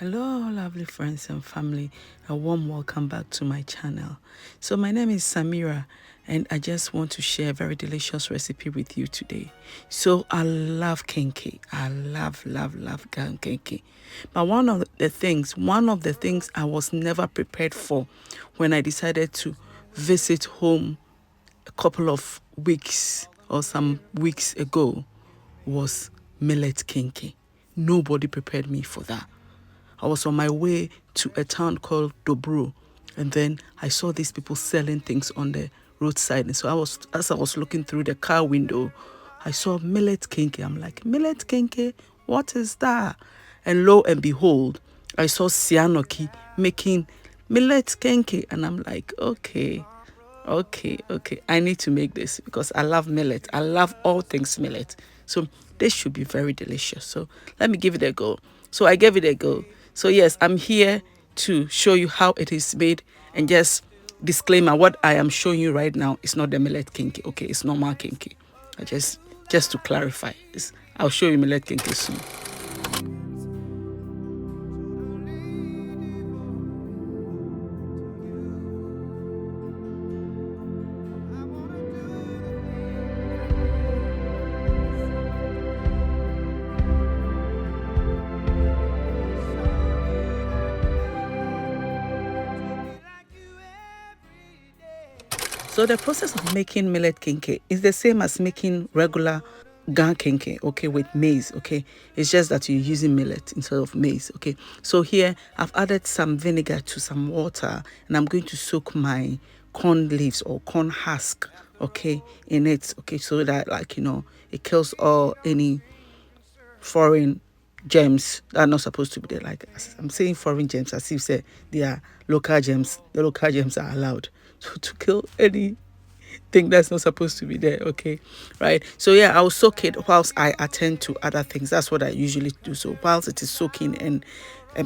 Hello, lovely friends and family. A warm welcome back to my channel. So my name is Samira, and I just want to share a very delicious recipe with you today. So I love kenkey. I love kenkey. But one of the things I was never prepared for when I decided to visit home a couple of weeks or some weeks ago was Millet KENKEY. Nobody prepared me for that. I was on my way to a town called Dobro, and then I saw these people selling things on the roadside. And so as I was looking through the car window, I saw Millet KENKEY. I'm like, Millet KENKEY, what is that? And lo and behold, I saw Sianoki making Millet KENKEY, and I'm like, okay. I need to make this because I love millet. I love all things millet. So this should be very delicious. So let me give it a go. So I gave it a go. So yes, I'm here to show you how it is made, and just disclaimer, what I am showing you right now is not the Millet KENKEY. Okay, it's normal KENKEY. Just to clarify this, I'll show you Millet KENKEY soon. So the process of making Millet KENKEY is the same as making regular kenkey, okay, with maize, okay. It's just that you're using millet instead of maize, okay. So here I've added some vinegar to some water, and I'm going to soak my corn leaves or corn husk, okay, in it, okay, so that, like, it kills all any foreign germs that are not supposed to be there. Like, I'm saying foreign germs as if say they are local germs. The local germs are allowed to kill anything that's not supposed to be there, okay, right? So yeah, I'll soak it whilst I attend to other things. That's what I usually do. So whilst it is soaking and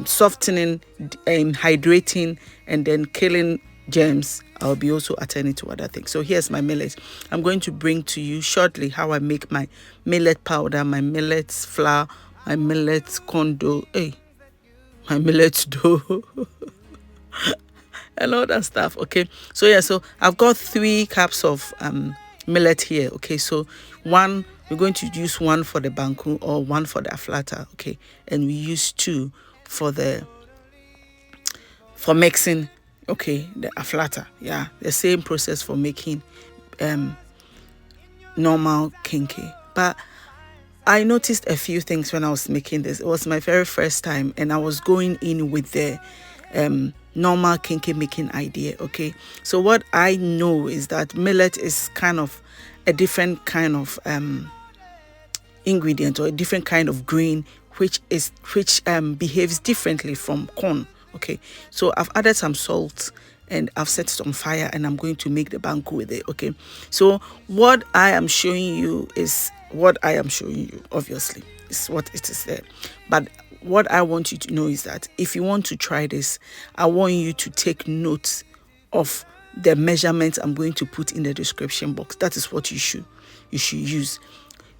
softening and hydrating and then killing germs, I'll be also attending to other things. So here's my millet. I'm going to bring to you shortly how I make my millet powder, my millet flour, my millet corn dough, my millet dough and all that stuff, okay. So yeah, so I've got 3 cups of millet here, okay. So we're going to use 1 for the banku or 1 for the aflata, okay, and we use 2 for mixing, okay, the aflata. Yeah, the same process for making normal kenkey. But I noticed a few things when I was making this. It was my very first time, and I was going in with the normal kenkey making idea, okay. So what I know is that millet is kind of a different kind of ingredient, or a different kind of grain, which behaves differently from corn, okay. So I've added some salt and I've set it on fire, and I'm going to make the banku with it, okay. So what I am showing you is what I am showing you, obviously, is what it is there. But what I want you to know is that if you want to try this, I want you to take notes of the measurements I'm going to put in the description box. That is what you should use.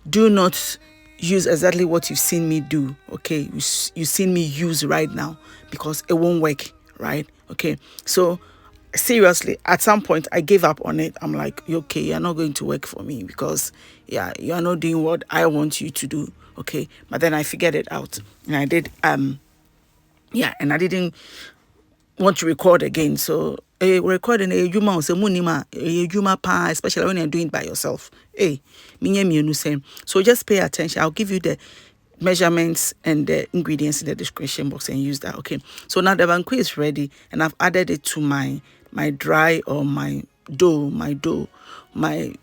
Do not use exactly what you've seen me do, okay. You've seen me use right now, because it won't work, right? Okay, so seriously, at some point I gave up on it. I'm like, okay, you're not going to work for me, because yeah, you're not doing what I want you to do, okay. But then I figured it out, and I did and I didn't want to record again. So recording a juma se munima a juma pa, especially when you're doing it by yourself. So just pay attention. I'll give you the measurements and the ingredients in the description box, and use that, okay. So now the banku is ready, and I've added it to my dry, or my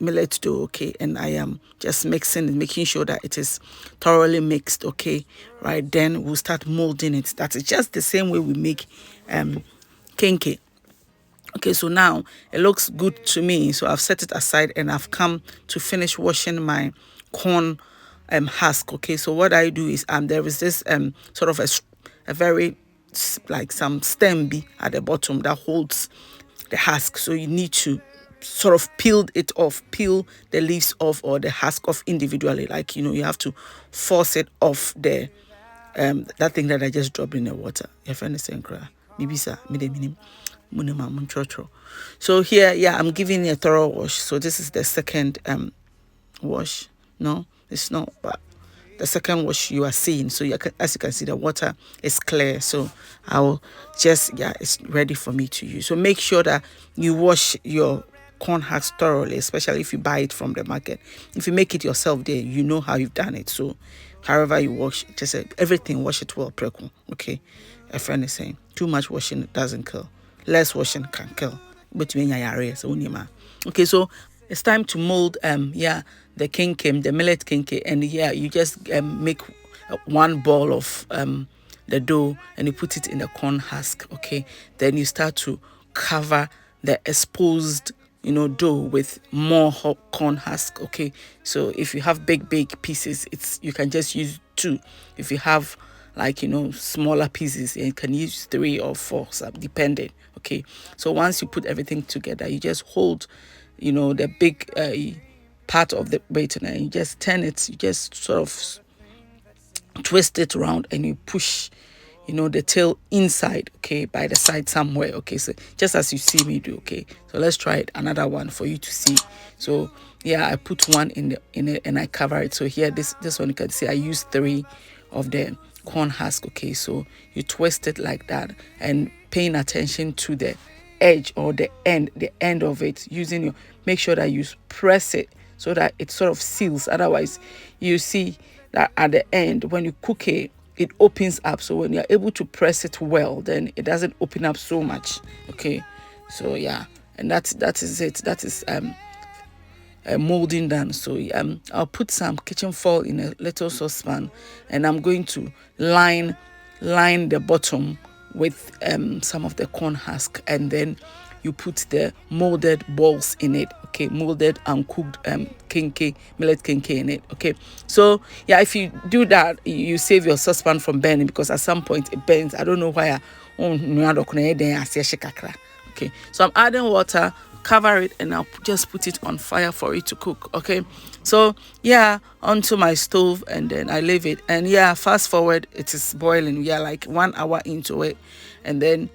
millet dough, okay. And I am just mixing and making sure that it is thoroughly mixed, okay, right. Then we'll start molding it. That is just the same way we make kenkey. Okay, so now it looks good to me, so I've set it aside, and I've come to finish washing my corn husk, okay. So what I do is there is this sort of a very, like, some stem at the bottom that holds the husk. So you need to sort of peel the leaves off, or the husk off individually, like, you have to force it off the that thing that I just dropped in the water. Your friend is saying, Mibisa, minim, munima, so here, yeah, I'm giving a thorough wash. So this is the second wash. No, it's not, but the second wash you are seeing. So as you can see, the water is clear. So I'll just, yeah, it's ready for me to use. So make sure that you wash your corn husks thoroughly, especially if you buy it from the market. If you make it yourself there, you know how you've done it. So however you wash, just everything, wash it well, preku. Okay, a friend is saying too much washing doesn't kill, less washing can kill. But okay, so it's time to mold yeah, the kenkey, the millet kenkey, and yeah, you just make one ball of the dough and you put it in the corn husk. Okay, then you start to cover the exposed dough with more hot corn husk. Okay, so if you have big pieces, you can just use 2. If you have like smaller pieces, you can use 3 or 4, so depending. Okay, so once you put everything together, you just hold the big part of the batter and you just turn it, you just sort of twist it around and you push the tail inside, okay, by the side somewhere. Okay, so just as you see me do. Okay, so let's try it, another one for you to see. So yeah, I put one in it and I cover it. So here, this one, you can see I use 3 of the corn husk. Okay, so you twist it like that and paying attention to the edge or the end of it, using make sure that you press it so that it sort of seals. Otherwise, you see that at the end when you cook it opens up. So when you're able to press it well, then it doesn't open up so much. Okay, so yeah, and that is it. That is molding done. So I'll put some kitchen foil in a little saucepan and I'm going to line the bottom with some of the corn husk, and then you put the molded balls in it. Okay, molded and cooked kenkey, millet kenkey in it. Okay, so yeah, if you do that, you save your saucepan from burning, because at some point it burns. I don't know why. Okay, so I'm adding water, cover it, and I'll just put it on fire for it to cook. Okay, so yeah, onto my stove, and then I leave it, and yeah, fast forward, it is boiling. We are like 1 hour into it, and then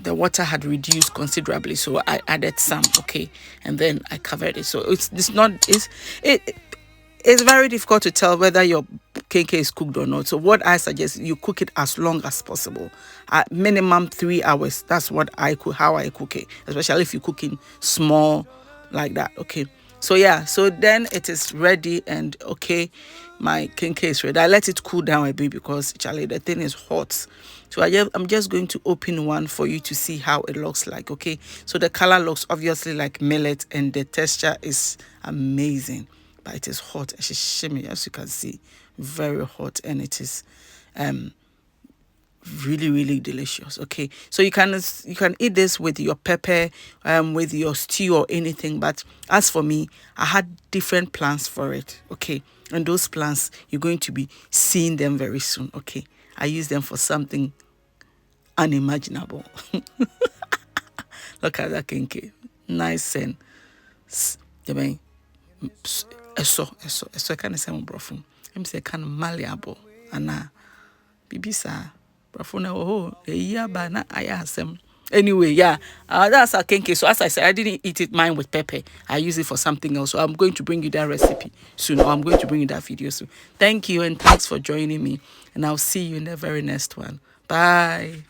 the water had reduced considerably, so I added some. Okay, and then I covered it. So it's very difficult to tell whether your kenkey is cooked or not. So what I suggest, you cook it as long as possible, at minimum 3 hours. That's how I cook it, especially if you're cooking small like that. Okay, so yeah, so then it is ready, and okay, my kenkey is ready. I let it cool down a bit because Charlie, the thing is hot. So I'm just going to open one for you to see how it looks like. Okay, so the color looks obviously like millet and the texture is amazing, but it is hot. It's shimmy, as you can see, very hot, and it is really delicious. Okay, so you can eat this with your pepper, with your stew or anything. But as for me, I had different plans for it. Okay, and those plans, you're going to be seeing them very soon. Okay, I use them for something unimaginable. Look at that kenkey, nice and eso kind of sound brofum. I'm say kind of malleable and bibisa brofum oh yeah bana ayasem. Anyway, yeah, that's our kenkey. So as I said, I didn't eat it mine with pepper. I use it for something else. So I'm going to bring you that recipe soon, or I'm going to bring you that video soon. Thank you, and thanks for joining me. And I'll see you in the very next one. Bye.